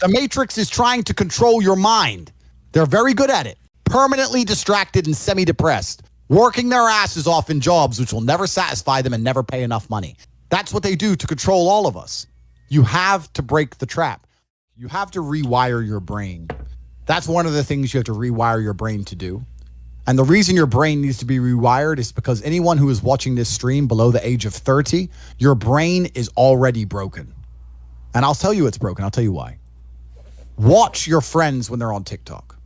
The Matrix is trying to control your mind. They're very good at it. Permanently distracted and semi-depressed. Working their asses off in jobs which will never satisfy them and never pay enough money. That's what they do to control all of us. You have to break the trap. You have to rewire your brain. That's one of the things you have to rewire your brain to do. And the reason your brain needs to be rewired is because anyone who is watching this stream below the age of 30, your brain is already broken. And I'll tell you it's broken. I'll tell you why. Watch your friends when they're on TikTok.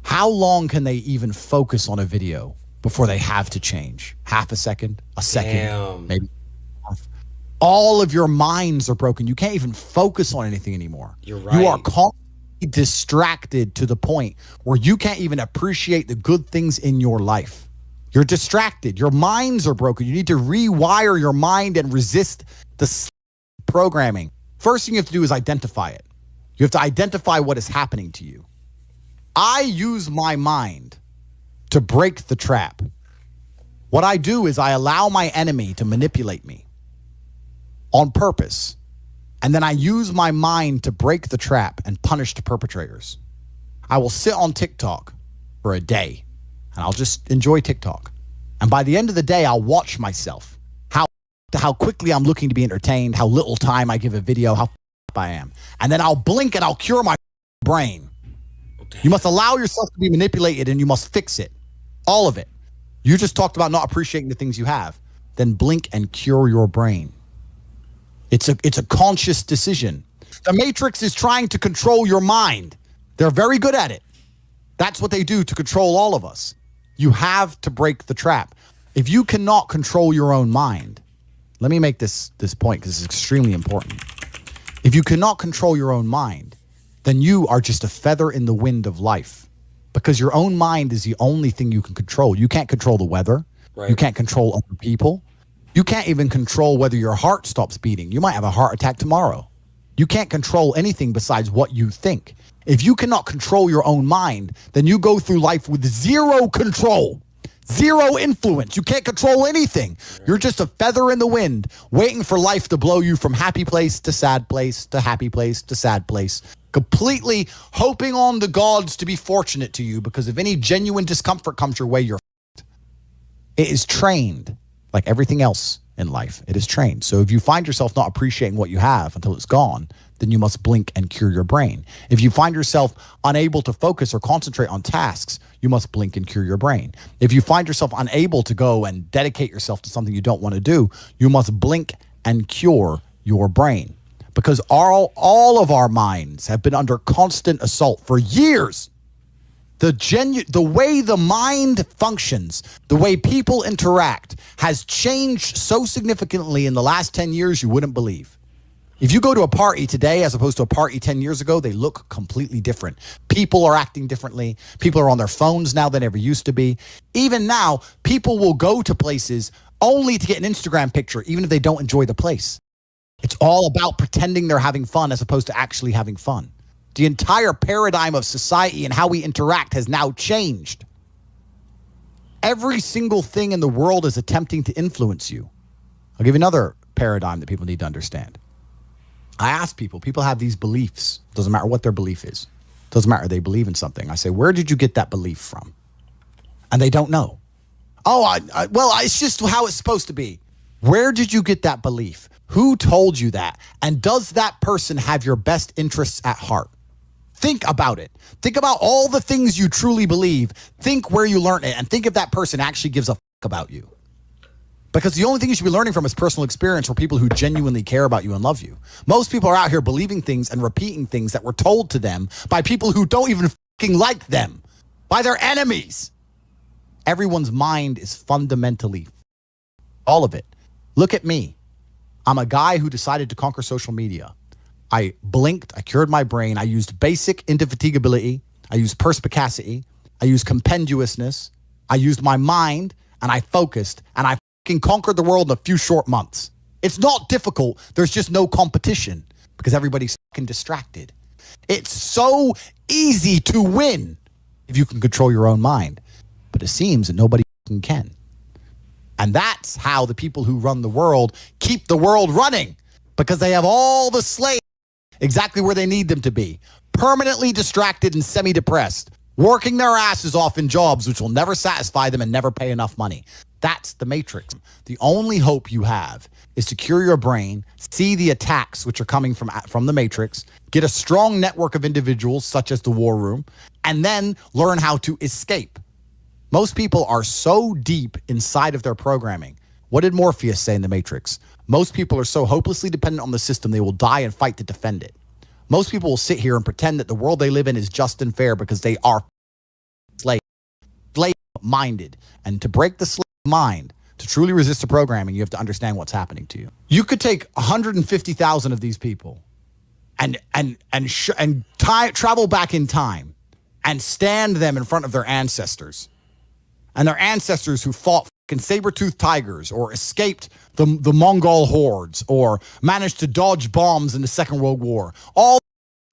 How long can they even focus on a video before they have to change? Half a second, a second, maybe half. All of your minds are broken. You can't even focus on anything anymore. You're right. You are constantly distracted to the point where you can't even appreciate the good things in your life. You're distracted. Your minds are broken. You need to rewire your mind and resist the programming. First thing you have to do is identify it. You have to identify what is happening to you. I use my mind to break the trap. What I do is I allow my enemy to manipulate me on purpose. And then I use my mind to break the trap and punish the perpetrators. I will sit on TikTok for a day and I'll just enjoy TikTok. And by the end of the day, I'll watch myself. How quickly I'm looking to be entertained, how little time I give a video, how I am. And then I'll blink and I'll cure my brain. You must allow yourself to be manipulated and you must fix it. All of it. You just talked about not appreciating the things you have. Then blink and cure your brain. It's a conscious decision. The Matrix is trying to control your mind. They're very good at it. That's what they do to control all of us. You have to break the trap. If you cannot control your own mind, let me make this point because it's extremely important. If you cannot control your own mind, then you are just a feather in the wind of life, because your own mind is the only thing you can control. You can't control the weather. Right. You can't control other people. You can't even control whether your heart stops beating. You might have a heart attack tomorrow. You can't control anything besides what you think. If you cannot control your own mind, then you go through life with zero control, zero influence. You can't control anything. You're just a feather in the wind, waiting for life to blow you from happy place to sad place to happy place to sad place. Completely hoping on the gods to be fortunate to you, because if any genuine discomfort comes your way, you're f***ed. It is trained like everything else in life. It is trained. So if you find yourself not appreciating what you have until it's gone, then you must blink and cure your brain. If you find yourself unable to focus or concentrate on tasks, you must blink and cure your brain. If you find yourself unable to go and dedicate yourself to something you don't want to do, you must blink and cure your brain. Because all of our minds have been under constant assault for years. The way the mind functions, the way people interact has changed so significantly in the last 10 years you wouldn't believe. If you go to a party today as opposed to a party 10 years ago, they look completely different. People are acting differently. People are on their phones now than ever used to be. Even now, people will go to places only to get an Instagram picture, even if they don't enjoy the place. It's all about pretending they're having fun as opposed to actually having fun. The entire paradigm of society and how we interact has now changed. Every single thing in the world is attempting to influence you. I'll give you another paradigm that people need to understand. I ask people have these beliefs. Doesn't matter what their belief is. Doesn't matter, they believe in something. I say, where did you get that belief from? And they don't know. Oh, well, it's just how it's supposed to be. Where did you get that belief? Who told you that? And does that person have your best interests at heart? Think about it. Think about all the things you truly believe. Think where you learned it, and think if that person actually gives a fuck about you. Because the only thing you should be learning from is personal experience for people who genuinely care about you and love you. Most people are out here believing things and repeating things that were told to them by people who don't even fucking like them, by their enemies. Everyone's mind is fundamentally all of it. Look at me. I'm a guy who decided to conquer social media. I blinked, I cured my brain, I used basic indefatigability, I used perspicacity, I used compendiousness, I used my mind, and I focused, and I fucking conquered the world in a few short months. It's not difficult, there's just no competition, because everybody's fucking distracted. It's so easy to win if you can control your own mind, but it seems that nobody fucking can. And that's how the people who run the world keep the world running, because they have all the slaves exactly where they need them to be, permanently distracted and semi-depressed, working their asses off in jobs which will never satisfy them and never pay enough money. That's the Matrix. The only hope you have is to cure your brain, see the attacks which are coming from the Matrix, get a strong network of individuals such as the War Room, and then learn how to escape. Most people are so deep inside of their programming. What did Morpheus say in the Matrix? Most people are so hopelessly dependent on the system they will die and fight to defend it. Most people will sit here and pretend that the world they live in is just and fair because they are slave-minded. And to break the slave mind, to truly resist the programming, you have to understand what's happening to you. You could take 150,000 of these people and travel back in time and stand them in front of their ancestors. And their ancestors who fought fucking saber-toothed tigers or escaped the Mongol hordes or managed to dodge bombs in the Second World War. All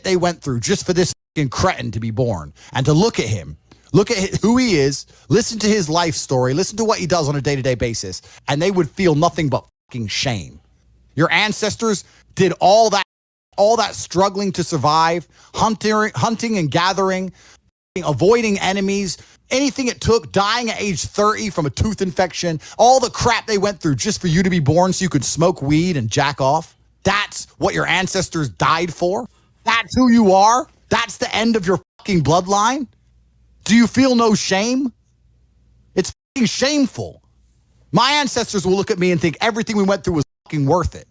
they went through just for this fucking cretin to be born. And to look at him, look at who he is, listen to his life story, listen to what he does on a day-to-day basis, and they would feel nothing but fucking shame. Your ancestors did all that struggling to survive, hunting and gathering, avoiding enemies, anything it took, dying at age 30 from a tooth infection, all the crap they went through just for you to be born so you could smoke weed and jack off. That's what your ancestors died for. That's who you are. That's the end of your fucking bloodline. Do you feel no shame? It's fucking shameful. My ancestors will look at me and think everything we went through was fucking worth it.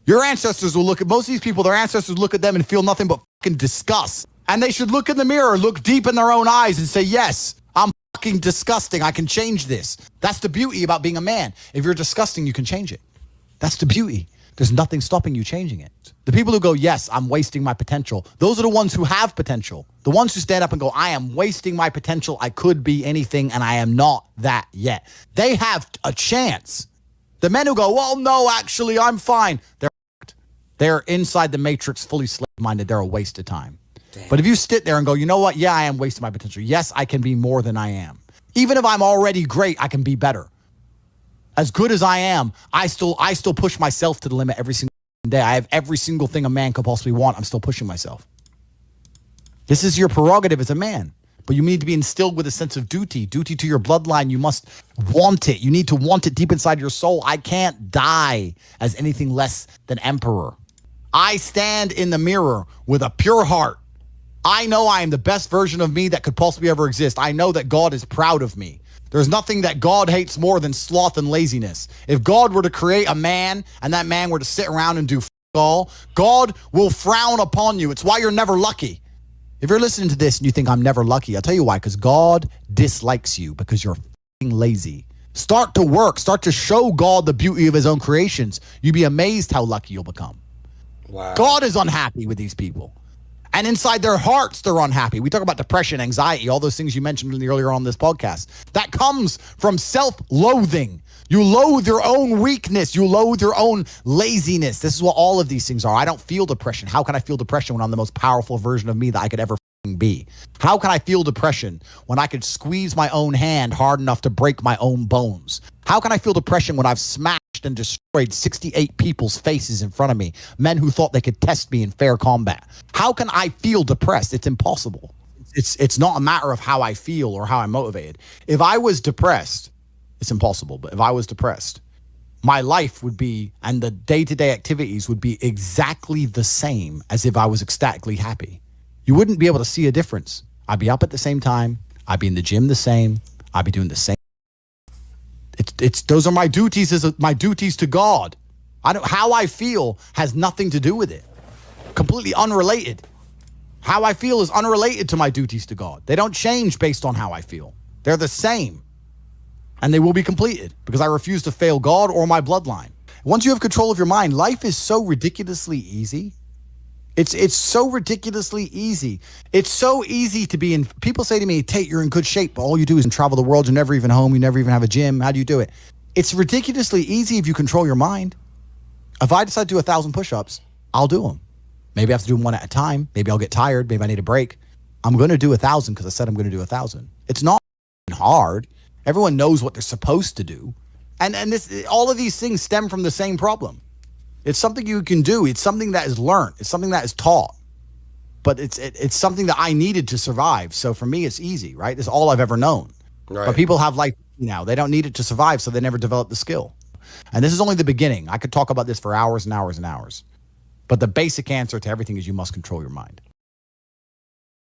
Your ancestors will look at most of these people, their ancestors look at them and feel nothing but fucking disgust. And they should look in the mirror, look deep in their own eyes and say, yes, I'm fucking disgusting. I can change this. That's the beauty about being a man. If you're disgusting, you can change it. That's the beauty. There's nothing stopping you changing it. The people who go, yes, I'm wasting my potential. Those are the ones who have potential. The ones who stand up and go, I am wasting my potential. I could be anything and I am not that yet. They have a chance. The men who go, well, no, actually, I'm fine. They're inside the Matrix, fully slave-minded. They're a waste of time. Damn. But if you sit there and go, you know what? Yeah, I am wasting my potential. Yes, I can be more than I am. Even if I'm already great, I can be better. As good as I am, I still push myself to the limit every single day. I have every single thing a man could possibly want. I'm still pushing myself. This is your prerogative as a man. But you need to be instilled with a sense of duty to your bloodline. You must want it. You need to want it deep inside your soul. I can't die as anything less than emperor. I stand in the mirror with a pure heart. I know I am the best version of me that could possibly ever exist. I know that God is proud of me. There's nothing that God hates more than sloth and laziness. If God were to create a man and that man were to sit around and do all, God will frown upon you. It's why you're never lucky. If you're listening to this and you think I'm never lucky, I'll tell you why, because God dislikes you because you're lazy. Start to work. Start to show God the beauty of his own creations. You'd be amazed how lucky you'll become. Wow. God is unhappy with these people. And inside their hearts, they're unhappy. We talk about depression, anxiety, all those things you mentioned earlier on this podcast. That comes from self-loathing. You loathe your own weakness. You loathe your own laziness. This is what all of these things are. I don't feel depression. How can I feel depression when I'm the most powerful version of me that I could ever be? How can I feel depression when I could squeeze my own hand hard enough to break my own bones? How can I feel depression when I've smashed and destroyed 68 people's faces in front of me, men who thought they could test me in fair combat? How can I feel depressed? It's impossible. It's not a matter of how I feel or how I'm motivated. If I was depressed, it's impossible. But if I was depressed, my life would be, and the day-to-day activities would be exactly the same as if I was ecstatically happy. You wouldn't be able to see a difference. I'd be up at the same time. I'd be in the gym the same. I'd be doing the same. Those are my duties as my duties to God. How I feel has nothing to do with it. Completely unrelated. How I feel is unrelated to my duties to God. They don't change based on how I feel. They're the same. And they will be completed because I refuse to fail God or my bloodline. Once you have control of your mind, life is so ridiculously easy. It's so ridiculously easy. It's so easy to be in. People say to me, Tate, you're in good shape. All you do is travel the world. You're never even home. You never even have a gym. How do you do it? It's ridiculously easy if you control your mind. If I decide to do 1,000 push-ups, I'll do them. Maybe I have to do them one at a time. Maybe I'll get tired. Maybe I need a break. I'm going to do 1,000 because I said I'm going to do 1,000. It's not hard. Everyone knows what they're supposed to do. And all of these things stem from the same problem. It's something you can do. It's something that is learned. It's something that is taught. But it's something that I needed to survive. So for me, it's easy, right? It's all I've ever known. Right. But people have like now, they don't need it to survive, so they never develop the skill. And this is only the beginning. I could talk about this for hours and hours and hours. But the basic answer to everything is you must control your mind.